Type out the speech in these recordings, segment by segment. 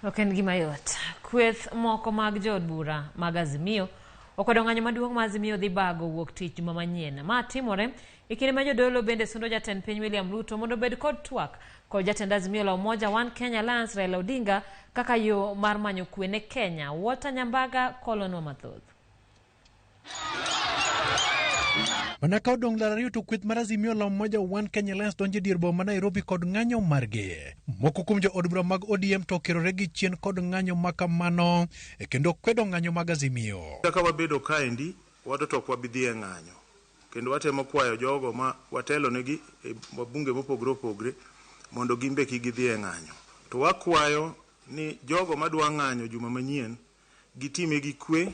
Ok en gima yot. Kweth moko mag jood bura mag Azimio okwedo ng'anyo maduong' ma Azimio dhi bago wuok tich juma manyien. Ma timore e kinde ma jodolo bende sundo jatend piny William Ruto mondo bed kod twak kod jatend Azimio la Umoja One Kenya Alliance Raila Odinga kaka yo mar manyo kwe ne Kenya. Walter Nyambaga kolonwa mathoth. Manaka odong' dala ariyo to kweth mar Azimio la Umoja One Kenya Alliance donjo dier boma Nairobi kod ng'anyo margi. Moko kuom jo od bura mag ODM to kerore gi chien kod ng'anyo makamano kendo kwedo ng'anyo mag Azimio. Kaka wabedo kaendi wato to kwabidhi e ng'anyo kendo watemo kwayo jogo ma watelo negi e bunge mopogore opogore mondo gimbe kigidhi e ng'anyo. To wakwayo ni jogo madwa ng'anyo juma manyien gitime gi kwe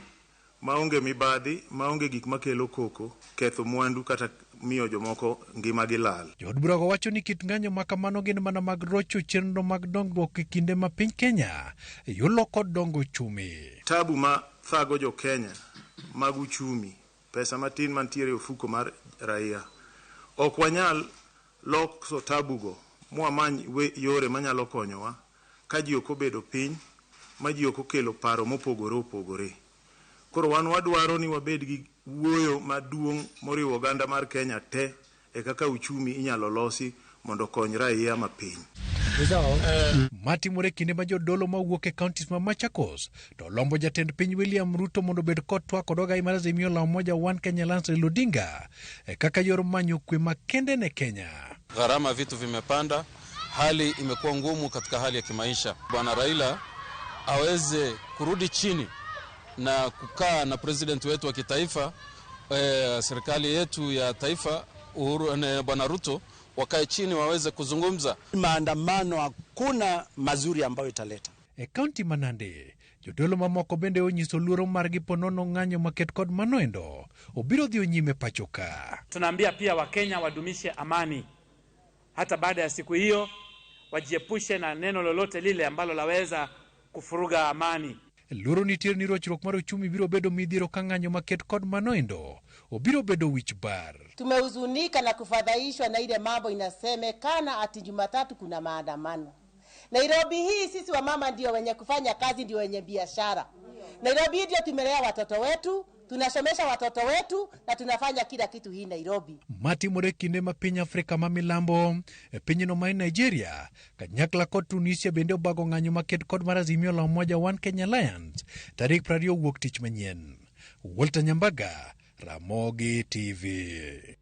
maonge mibadhi, maonge gik makelo koko, ketho mwandu kata miyo jomoko ngima gi lal. Jood bura wacho ni kit ng'anyo makamano gin mana mag rocho chenro mag dongruok e kinde ma piny Kenya yulo kod dongo chumi. Tabu ma thago jo Kenya mag uchumi, pesa matin mantiere e ofuko mar raia. Ok wanyal loso tabugo mwamany yore manyalo konyowa ka ji ok obedo piny, ma ji ok okelo paro mopogore opogore. Koro wan wadwaro ni wabed gi wuoyo maduong' moriwo oganda mar Kenya te e kaka uchumi inyalo losi mondo kony raia mapiny. Matimore kinde ma jodolo mawuok e counties ma Machakos to lombo jatend piny William Ruto mondo bed kod twak kod ogai mar Azimio la Umoja One Kenya Alliance Raila Odinga kaka yor manyo kwe makende ne Kenya. Gharama vitu vimepanda, hali imekuwa ngumu katika hali ya kimaisha. Bwana Raila aweze kurudi chini na kukaa na president wetu wa kitaifa, serikali yetu ya taifa Bwana Ruto wakae chini waweze kuzungumza. Maandamano hakuna mazuri ambayo italeta. E kaunti ma Nandi, jodolo mamoko bende onyiso luoro margi ponono ng'anyo maket kod manoendo obiro dhi nyime pachoka. Tunaambia pia Wakenya wadumishe amani. Hata baada ya siku hiyo wajiepushe na neno lolote lile ambalo laweza kufuruga amani. Luoro nitiere ni rochruok mar uchumi biro bedo midhiero ka ng'anyo maket kod manoendo obiro bedo wich bar. Tumehuzunika na kufadhaishwa na ile mambo inasemekana ati Jumatatu kuna maandamano. Nairobi hii sisi wa mama ndio wenye kufanya kazi, ndio wenye biashara. Nairobi ndio tumelea watoto wetu, tunasomesha watoto wetu na tunafanya kila kitu hii Nairobi. Matimore kinde ma piny Afrika ma milambo e pinyno ma Nigeria kanyakla kod Tunisia bende obago ng'anyo maket kod mar Azimio la Umoja One Kenya Alliance tarik 20 wuok tich manyien. Walter Nyambaga, Ramogi TV.